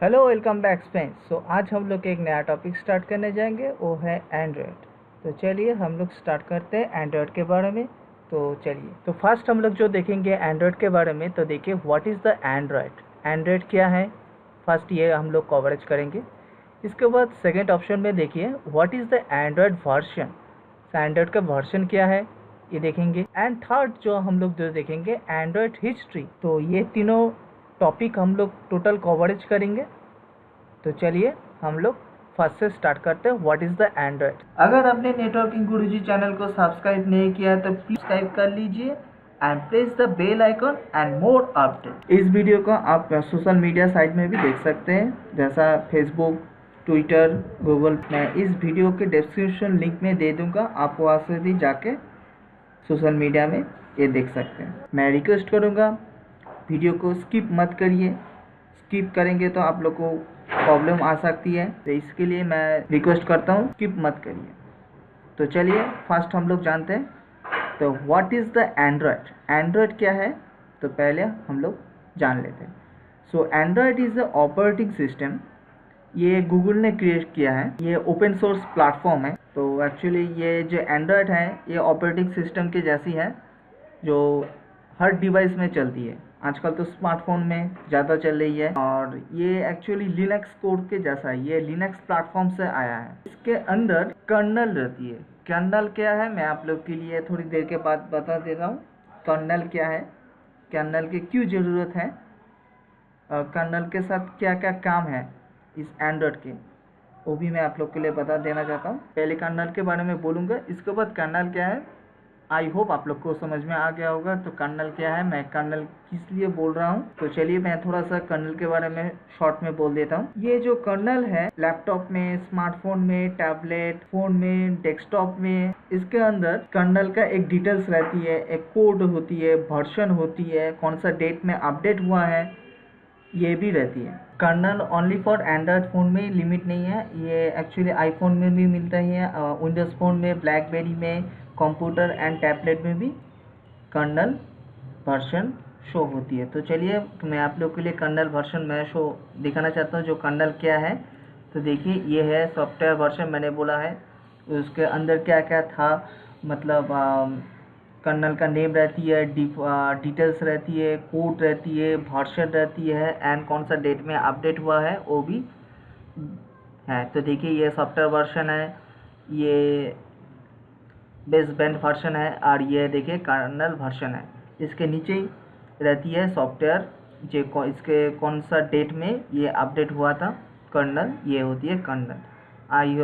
Hello, welcome back friends. आज हम लोग एक नया टॉपिक स्टार्ट करने जाएंगे, वो है एंड्रॉयड। तो चलिए हम लोग स्टार्ट करते हैं एंड्रॉयड के बारे में। तो चलिए, तो फर्स्ट हम लोग जो देखेंगे एंड्रॉयड के बारे में, तो देखिए what is the Android. Android क्या है, फर्स्ट ये हम लोग कवरेज करेंगे। इसके बाद सेकेंड ऑप्शन में देखिए what is the Android version. Android का वर्जन क्या है ये देखेंगे। एंड थर्ड जो हम लोग जो देखेंगे एंड्रॉयड हिस्ट्री। तो ये तीनों टॉपिक हम लोग टोटल कवरेज करेंगे। तो चलिए हम लोग फर्स्ट से स्टार्ट करते हैं, व्हाट इज़ द एंड्रॉयड। अगर आपने नेटवर्किंग गुरुजी चैनल को सब्सक्राइब नहीं किया है तो प्लीज सब्सक्राइब कर लीजिए and press the bell icon and more update. इस वीडियो को आप सोशल मीडिया साइट में भी देख सकते हैं, जैसा फेसबुक, ट्विटर, गूगल। मैं इस वीडियो के डिस्क्रिप्शन लिंक में दे दूंगा, आप वहाँ से भी जाके सोशल मीडिया में ये देख सकते हैं। मैं रिक्वेस्ट करूँगा वीडियो को स्किप मत करिए, स्किप करेंगे तो आप लोग को प्रॉब्लम आ सकती है, तो इसके लिए मैं रिक्वेस्ट करता हूँ स्किप मत करिए। तो चलिए फर्स्ट हम लोग जानते हैं तो what is the Android. Android क्या है तो पहले हम लोग जान लेते हैं। So Android is the operating system. ये गूगल ने क्रिएट किया है, ये ओपन सोर्स प्लेटफॉर्म है। तो एक्चुअली ये जो एंड्रॉयड है ये ऑपरेटिंग सिस्टम के जैसी है जो हर डिवाइस में चलती है। आजकल तो स्मार्टफोन में ज़्यादा चल रही है, और ये एक्चुअली लिनक्स कोड के जैसा है, ये लिनक्स प्लेटफॉर्म से आया है। इसके अंदर कर्नल रहती है। कर्नल क्या है मैं आप लोग के लिए थोड़ी देर के बाद बता देता हूँ। कर्नल क्या है, कर्नल की क्यों ज़रूरत है, कर्नल के साथ क्या क्या काम है इस एंड्रॉयड के, वो भी मैं आप लोग के लिए बता देना चाहता हूँ। पहले कर्नल के बारे में बोलूँगा, इसके बाद कर्नल क्या है आई होप आप लोग को समझ में आ गया होगा। तो कर्नल क्या है, मैं कर्नल किस लिए बोल रहा हूँ, तो चलिए मैं थोड़ा सा कर्नल के बारे में शॉर्ट में बोल देता हूँ। ये जो कर्नल है लैपटॉप में, स्मार्टफोन में, टैबलेट फोन में, डेस्कटॉप में, इसके अंदर कर्नल का एक डिटेल्स रहती है, एक कोड होती है, वर्जन होती है, कौन सा डेट में अपडेट हुआ है, ये भी रहती है। Kernel only for Android phone में लिमिट नहीं है, ये एक्चुअली आईफोन में भी मिलता ही है, विंडोज़ फ़ोन में, ब्लैकबेरी में, कंप्यूटर एंड टैबलेट में भी कर्नल वर्जन शो होती है। तो चलिए मैं आप लोग के लिए कर्नल वर्जन मैं शो दिखाना चाहता हूँ। जो कर्नल क्या है तो देखिए ये है सॉफ्टवेयर वर्जन, मैंने बोला है उसके अंदर क्या क्या था, मतलब कर्नल का नेम रहती है, डिटेल्स रहती है, कोड रहती है, वर्जन रहती है, एंड कौन सा डेट में अपडेट हुआ है वो भी है। तो देखिए ये सॉफ्टवेयर वर्जन है, ये बेस बैंड वर्जन है, और ये देखिए कर्नल वर्जन है। इसके नीचे ही रहती है सॉफ्टवेयर जो इसके कौन सा डेट में ये अपडेट हुआ था कर्नल, ये होती है कर्नल। आई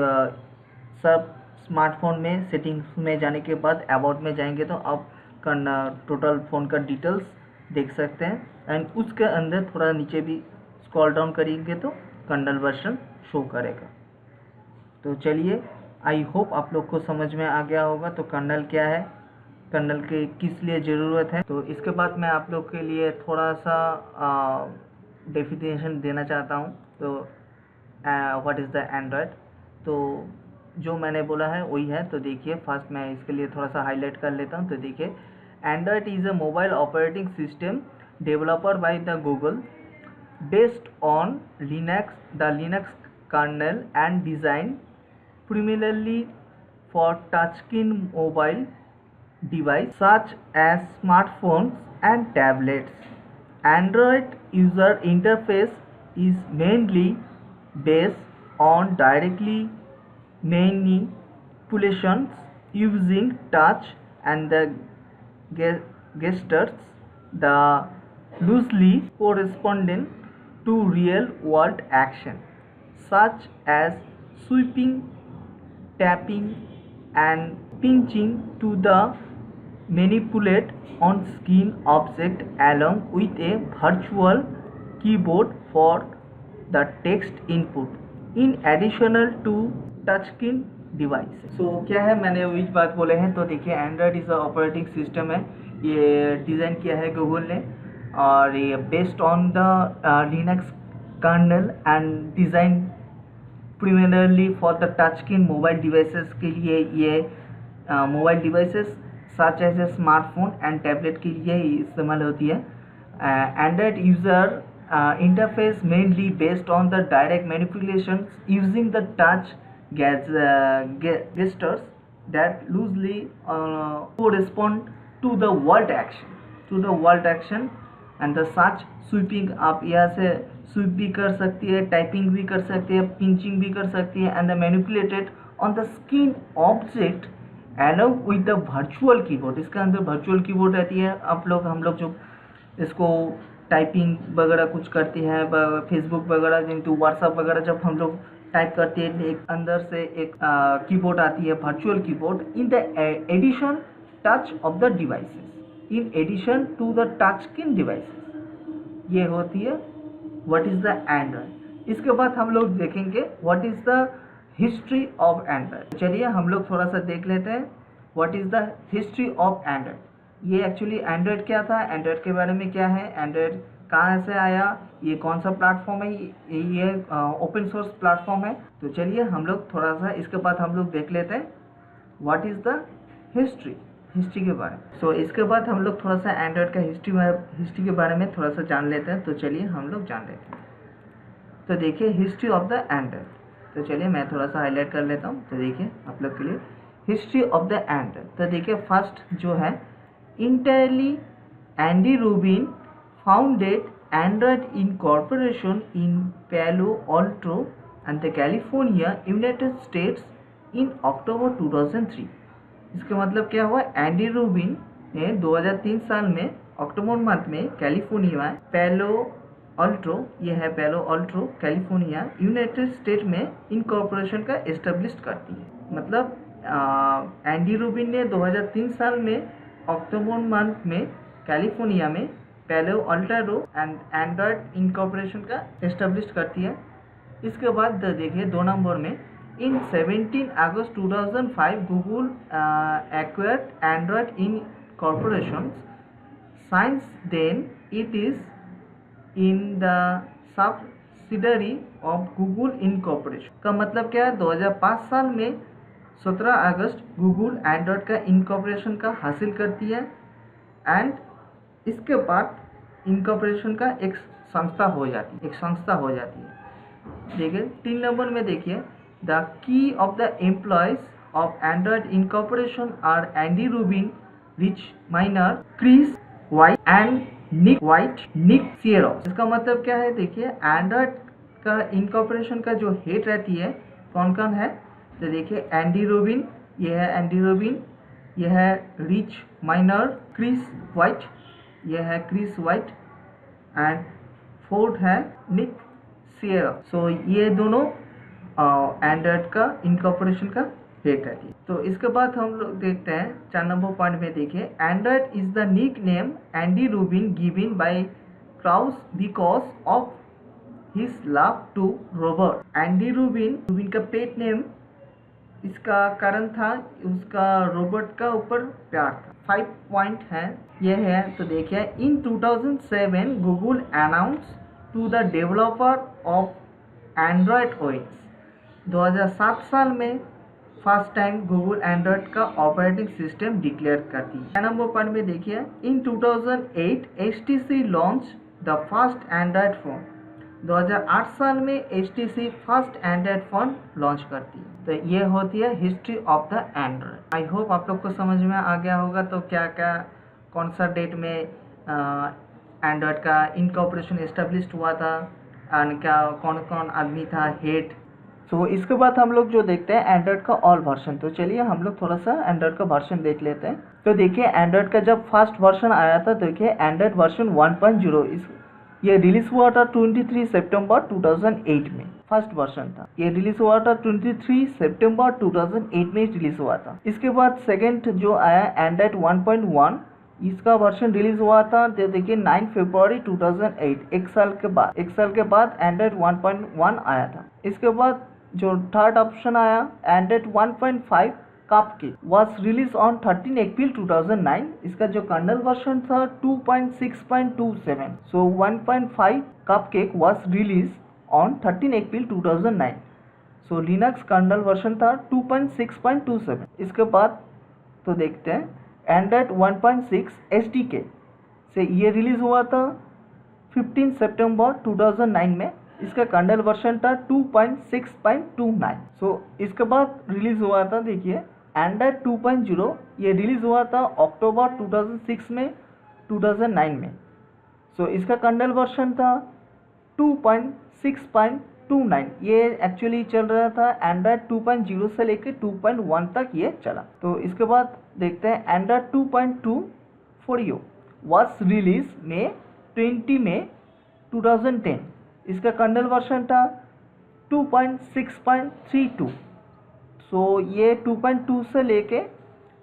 सब स्मार्टफोन में सेटिंग्स में जाने के बाद अबाउट में जाएंगे तो आप कर्नल टोटल फ़ोन का डिटेल्स देख सकते हैं, एंड उसके अंदर थोड़ा नीचे भी स्क्रॉल डाउन करेंगे तो कर्नल वर्जन शो करेगा। तो चलिए आई होप आप लोग को समझ में आ गया होगा तो कर्नल क्या है, कर्नल के किस लिए ज़रूरत है। तो इसके बाद मैं आप लोग के लिए थोड़ा सा डेफिनेशन देना चाहता हूँ। तो व्हाट इज़ द एंड्रॉयड, तो जो मैंने बोला है वही है। तो देखिए फर्स्ट मैं इसके लिए थोड़ा सा हाईलाइट कर लेता हूँ। तो देखिए Android is a mobile operating system developer by the Google based on Linux, the Linux kernel, and designed primarily for touchscreen mobile devices such as smartphones and tablets. Android user interface is mainly based on directly manipulations using touch and the gestures, the loosely corresponding to real world action such as sweeping, tapping, and pinching to the manipulate on screen object along with a virtual keyboard for the text input in additional to touchscreen devices। सो क्या है मैंने वही बात बोले हैं। तो देखिए Android is operating system है, ये डिज़ाइन किया है गूगल ने, और ये based on the Linux kernel and design primarily for the touchscreen mobile devices के लिए, ये mobile devices such as a smartphone and tablet के लिए इस्तेमाल होती है। Android user interface mainly based on the direct manipulations using the touch gestures that loosely correspond to the word action and the such sweeping आप यहाँ से SVEEP भी कर सकती है, टाइपिंग भी कर सकती है, पिंचिंग भी कर सकती है and the manipulated on the screen object along with the virtual keyboard. इसके अंदर वर्चुअल कीबोर्ड रहती है। हम लोग जो इसको टाइपिंग वगैरह कुछ करती है, फेसबुक वगैरह जिनको व्हाट्सअप वगैरह जब हम लोग टाइप करते हैं, एक अंदर से एक कीबोर्ड आती है virtual keyboard in the addition touch of the devices, in addition to the touch screen devices, ये होती है व्हाट इज़ द एंड्रॉयड। इसके बाद हम लोग देखेंगे what is the history of Android. चलिए हम लोग थोड़ा सा देख लेते हैं what is the history of Android. ये एक्चुअली एंड्रॉयड क्या था, एंड्रॉयड के बारे में क्या है, एंड्रॉयड कहाँ से आया, ये कौन सा प्लेटफॉर्म है, ये ओपन सोर्स प्लेटफॉर्म है। तो चलिए हम लोग थोड़ा सा इसके बाद हम लोग देख लेते हैं व्हाट इज़ द हिस्ट्री के बारे में। सो इसके बाद हम लोग थोड़ा सा एंड्रॉयड का हिस्ट्री के बारे में थोड़ा सा जान लेते हैं। तो चलिए हम लोग जान लेते हैं। तो देखिए हिस्ट्री ऑफ द एंड्रॉयड। तो चलिए मैं थोड़ा सा हाईलाइट कर लेता हूँ। तो देखिए आप लोग के लिए हिस्ट्री ऑफ द एंड्रॉयड। तो देखिए फर्स्ट जो है entirely Andy Rubin founded Android incorporation in Palo Alto and the California United States in October 2003। इसका मतलब क्या हुआ, एंडी रूबिन ने 2003 साल में अक्टूबर मंथ में कैलिफोर्निया में पैलो ऑल्टो, ये है पैलो ऑल्टो कैलिफोर्निया यूनाइटेड स्टेट में इनकॉर्पोरेशन का एस्टेब्लिश करती है। मतलब एंडी रूबिन ने 2003 साल में अक्टूबर मंथ में कैलिफोर्निया में पैलो ऑल्टो एंड एंड्रॉयड इनकॉर्पोरेशन का एस्टेब्लिश करती है। इसके बाद देखिए 2 नंबर में in 17 August 2005 Google acquired Android Incorporation. Since then it is in the subsidiary of Google Incorporation। का मतलब क्या है, 2005 साल में 17 अगस्त गूगल एंड्रॉयड का इनकॉर्पोरेशन का हासिल करती है एंड इसके बाद इनकॉर्पोरेशन का एक संस्था हो जाती है। देखिए 3 नंबर में देखिए The key of the employees of Android Incorporation are Andy Rubin, Rich Miner, Chris White and Nick Sierra। इसका मतलब क्या है, देखिए एंड्रॉयड का इनकॉर्पोरेशन का जो हेड रहती है कौन कौन है। तो देखिए एंडी रूबिन, ये है एंडी रूबिन, ये है रिच माइनर, क्रिस वाइट, ये है क्रिस वाइट एंड फोर्थ है निक सियरा। सो ये दोनों एंड्रॉयड का इनकॉर्पोरेशन का हेड रहती है। तो इसके बाद हम लोग देखते हैं 4 नंबर पॉइंट में देखिए Android is the nick name Andy Rubin given by Kraus because of his love to robot. Andy Rubin का पेट नेम इसका कारण था उसका रोबोट का ऊपर प्यार था। 5 पॉइंट है ये है। तो देखिए in 2007 Google announce to the developer of Android OS. 2007 साल में फर्स्ट टाइम गूगल एंड्रॉयड का ऑपरेटिंग सिस्टम डिक्लेयर करती है। नंबर पॉइंट में देखिए in 2008 HTC launch the first Android phone. 2008 साल में HTC first Android phone launch करती है। तो ये होती है history of the Android. I hope आप लोग को समझ में आ गया होगा। तो क्या क्या कौन सा डेट में एंड्रॉयड का इनकॉर्पोरेशन एस्टेब्लिश हुआ था एंड क्या कौन कौन आदमी था हेड। तो इसके बाद हम लोग जो देखते हैं एंड्रॉयड का ऑल वर्जन। तो चलिए हम लोग थोड़ा सा एंड्रॉयड का वर्जन देख लेते हैं। तो देखिए एंड्रॉयड का जब फर्स्ट वर्जन आया था, देखिए एंड्रॉयड वर्जन 1.0 ये रिलीज हुआ था 23 सितंबर 2008 में। फर्स्ट वर्जन था ये रिलीज हुआ था 23 सितंबर 2008 में रिलीज हुआ था। इसके बाद सेकेंड जो आया एंड्रॉयड 1.1 इसका वर्जन रिलीज हुआ था देखिए 9 फरवरी 2008। एक साल के बाद एंड्रॉयड 1.1 आया था। इसके बाद जो थर्ड ऑप्शन आया Android 1.5 cupcake was release on 13 April 2009। इसका जो कर्नल वर्जन था 2.6.27। So 1.5 cupcake was release on 13 April 2009। So Linux kernel version था 2.6.27। इसके बाद तो देखते हैं एंड्रॉयड 1.6 SDK से ये रिलीज हुआ था 15 सितंबर 2009 में इसका कर्नल वर्जन था 2.6.29। सो इसके बाद रिलीज हुआ था, देखिए एंड्रॉयड 2.0 ये रिलीज हुआ था अक्टूबर 2006 में 2009 में। सो इसका कर्नल वर्जन था 2.6.29। ये एक्चुअली चल रहा था एंड्रॉयड 2.0 से लेकर 2.1 तक ये चला। तो इसके बाद देखते हैं Android 2.2 for you was release में 20 में 2010। इसका कर्नल वर्जन था 2.6.32। सो ये 2.2 से लेके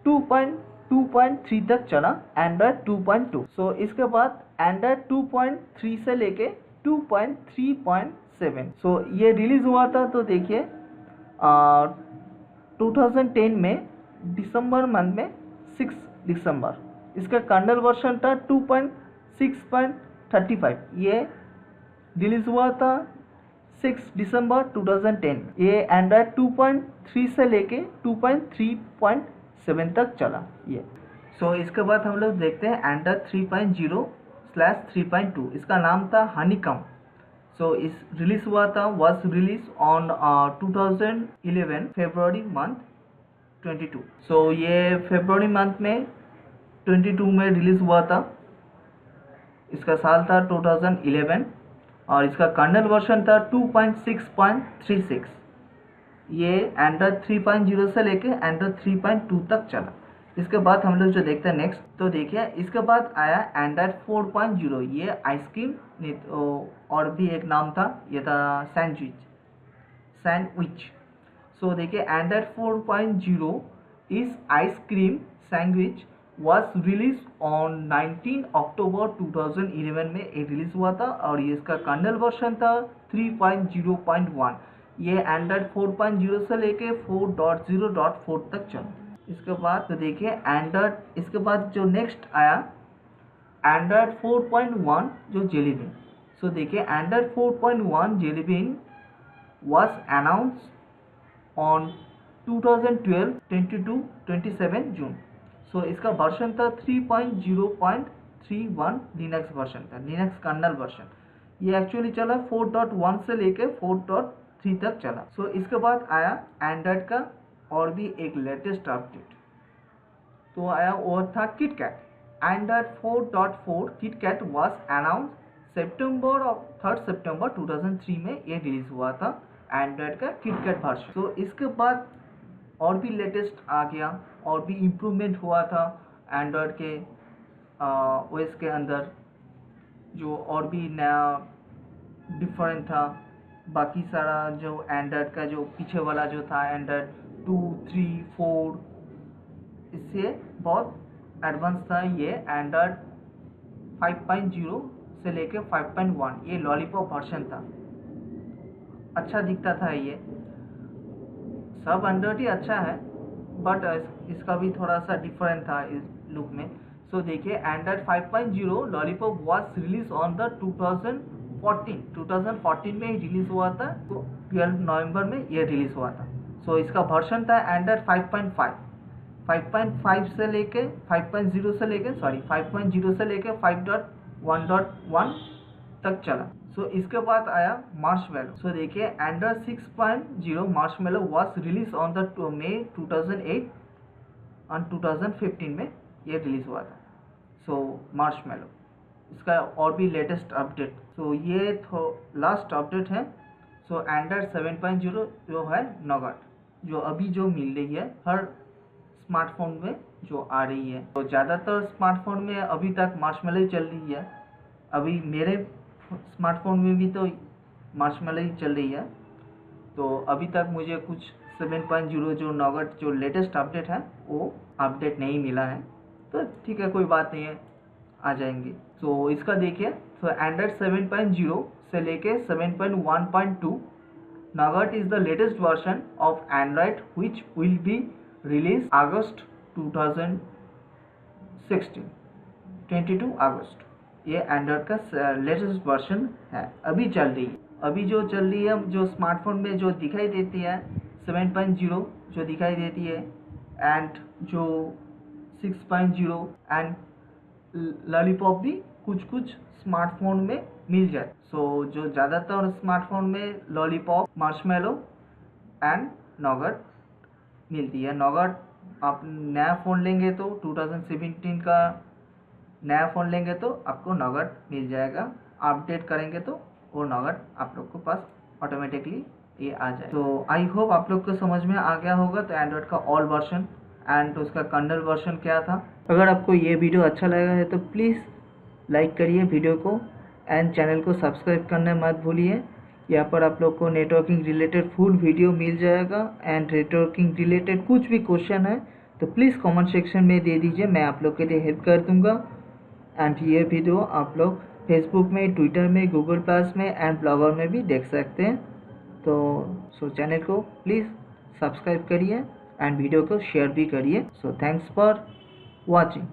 2.2.3 तक चला एंड्रॉयड 2.2। सो इसके बाद एंड्रॉयड 2.3 से लेके 2.3.7। सो ये रिलीज हुआ था, तो देखिए 2010 में दिसंबर मंथ में 6 दिसंबर। इसका कर्नल वर्जन था 2.6.35। ये रिलीज हुआ था 6 दिसंबर 2010। ये एंड्रॉयड 2.3 से लेके 2.3.7 तक चला ये। सो इसके बाद हम लोग देखते हैं एंड्रॉयड 3.0/3.2। इसका नाम था हनीकम। सो इस रिलीज हुआ था was release on 2011 February month 22। सो ये फरवरी मंथ में 22 में रिलीज हुआ था। इसका साल था 2011 और इसका कर्नल वर्जन था 2.6.36। ये एंड्रॉयड 3.0 से लेके एंड्रॉयड 3.2 तक चला। इसके बाद हम लोग जो देखते हैं नेक्स्ट, तो देखिए इसके बाद आया एंड्रॉयड 4.0। ये आइसक्रीम और भी एक नाम था, ये था सैंडविच। सो देखिए एंड्रॉयड 4.0 इस ice cream sandwich was released on 19 अक्टूबर 2011 में ये रिलीज हुआ था और ये इसका कर्नल वर्जन था 3.0.1। ये एंड्रॉयड 4.0 से लेके 4.0.4 तक चला। इसके बाद तो देखिए एंड्रॉयड, इसके बाद जो नेक्स्ट आया एंड्रॉयड 4.1 जो जेली बीन। सो देखिए Android 4.1 Jelly Bean was announced on 2012 27 June. So इसका वर्जन था 3.0.31 लिनक्स वर्जन था, लिनक्स कर्नल वर्जन। ये एक्चुअली चला 4.1 से लेके 4.3 तक चला। सो इसके बाद आया एंड्रॉयड का और भी एक लेटेस्ट अपडेट, तो आया वो था KitKat. Android 4.4 KitKat was announce September 3 September 2003 में ये रिलीज हुआ था एंड्रॉयड का किटकैट वर्जन। तो इसके बाद और भी लेटेस्ट आ गया और भी इम्प्रूवमेंट हुआ था एंड्रॉयड के ओएस के अंदर, जो और भी नया डिफरेंट था। बाकी सारा जो एंड्रॉयड का जो पीछे वाला जो था एंड्रॉयड 2, 3, 4 इससे बहुत एडवांस था। ये एंड्रॉयड 5.0 से लेके 5.1 ये लॉलीपॉप वर्जन था। अच्छा दिखता था ये, सब एंड्रॉयड ही अच्छा है बट इसका भी थोड़ा सा डिफरेंट था इस लुक में। सो देखिए Android 5.0 lollipop was release on the 2014 में रिलीज हुआ था, तो 12 नवंबर में ये रिलीज हुआ था। सो इसका वर्जन था एंड्रॉयड 5.5 से लेके 5.0 से लेके 5.1.1 तक चला। सो इसके बाद आया मार्शमैलो। सो देखिए Android 6.0 Marshmallow was release on the May 2008 और 2015 में ये रिलीज हुआ था। सो मार्शमैलो इसका और भी लेटेस्ट अपडेट। सो ये लास्ट अपडेट है। सो एंड्रॉयड 7.0 जो है नॉगट, जो अभी जो मिल रही है हर स्मार्टफोन में जो आ रही है। तो ज़्यादातर स्मार्टफोन में अभी तक मार्शमैलो ही चल रही है। अभी मेरे स्मार्टफोन में भी तो मार्शमैलो ही चल रही है। तो अभी तक मुझे कुछ 7.0 जो नॉगट जो लेटेस्ट अपडेट है वो अपडेट नहीं मिला है, तो ठीक है कोई बात नहीं है, आ जाएंगे। तो इसका देखिए, तो एंड्रॉयड 7.0 से लेके 7.1.2 Nougat is the latest version of Android which will be release August 2016 22 August. ये एंड्रॉयड का लेटेस्ट वर्जन है, अभी चल रही है। अभी जो चल रही है जो स्मार्टफोन में जो दिखाई देती है 7.0 जो दिखाई देती है एंड जो 6.0 एंड लॉलीपॉप भी कुछ स्मार्टफोन में मिल जाए। सो जो ज़्यादातर स्मार्टफोन में लॉलीपॉप, मार्शमेलो एंड नॉगट मिलती है। नॉगट आप नया फ़ोन लेंगे तो 2017 का नया फ़ोन लेंगे तो आपको नॉगट मिल जाएगा। अपडेट करेंगे तो वो नॉगट आप लोग को पास ऑटोमेटिकली ये आ जाए। तो आई होप आप लोग को समझ में आ गया होगा तो एंड्रॉयड का ऑल वर्जन एंड उसका कर्नल वर्जन क्या था। अगर आपको ये वीडियो अच्छा लगा है तो प्लीज़ लाइक करिए वीडियो को एंड चैनल को सब्सक्राइब करना मत भूलिए। यहाँ पर आप लोग को नेटवर्किंग रिलेटेड फुल वीडियो मिल जाएगा एंड नेटवर्किंग रिलेटेड कुछ भी क्वेश्चन है तो प्लीज़ कमेंट सेक्शन में दे दीजिए, मैं आप लोग के लिए हेल्प कर दूंगा। एंड ये वीडियो आप लोग फेसबुक में, ट्विटर में, गूगल प्लस में एंड ब्लॉगर में भी देख सकते हैं। तो चैनल को प्लीज़ सब्सक्राइब करिए एंड वीडियो को शेयर भी करिए। So thanks for watching.